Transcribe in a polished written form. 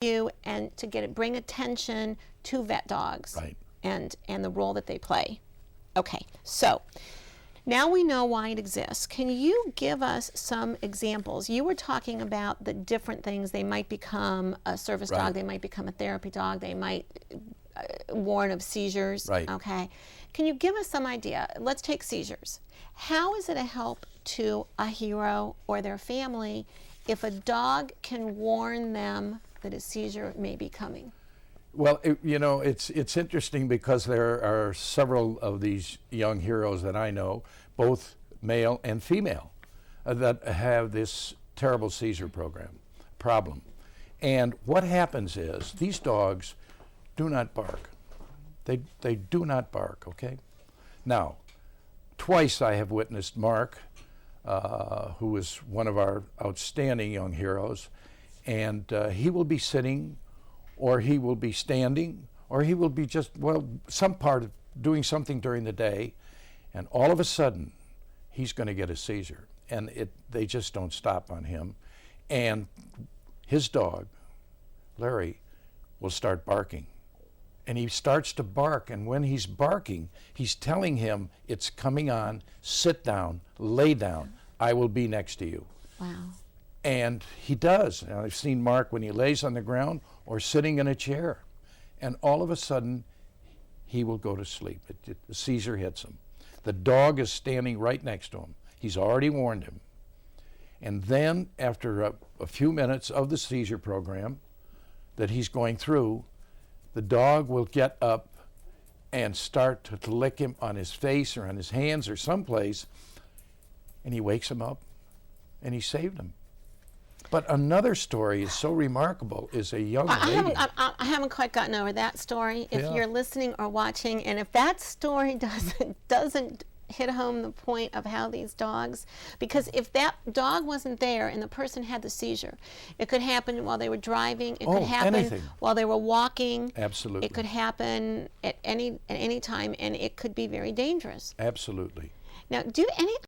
you and to bring attention to vet dogs, Right. and the role that they play. Okay, so now we know why it exists. Can you give us some examples? You were talking about the different things. They might become a service Right. dog, they might become a therapy dog, they might warn of seizures. Right. Okay. Can you give us some idea? Let's take seizures. How is it a help to a hero or their family if a dog can warn them that a seizure may be coming? Well, it's interesting because there are several of these young heroes that I know, both male and female, that have this terrible seizure problem. And what happens is these dogs do not bark. They do not bark, okay? Now, twice I have witnessed Mark, who is one of our outstanding young heroes, and he will be sitting, or he will be standing, or he will be just, some part of doing something during the day, and all of a sudden, he's going to get a seizure. And they just don't stop on him. And his dog, Larry, will start barking. And he starts to bark, and when he's barking, he's telling him, it's coming on, sit down, lay down, I will be next to you. Wow. And he does. And I've seen Mark when he lays on the ground or sitting in a chair. And all of a sudden, he will go to sleep. The seizure hits him. The dog is standing right next to him. He's already warned him. And then, after a few minutes of the seizure program that he's going through, the dog will get up and start to lick him on his face or on his hands or someplace. And he wakes him up, and he saved him. But another story is so remarkable is a young lady. I haven't quite gotten over that story. If Yeah. you're listening or watching, and if that story doesn't hit home the point of how these dogs, because if that dog wasn't there and the person had the seizure, it could happen while they were driving. It could happen anything. while they were walking. Absolutely. It could happen at any time, and it could be very dangerous. Absolutely. Now, do any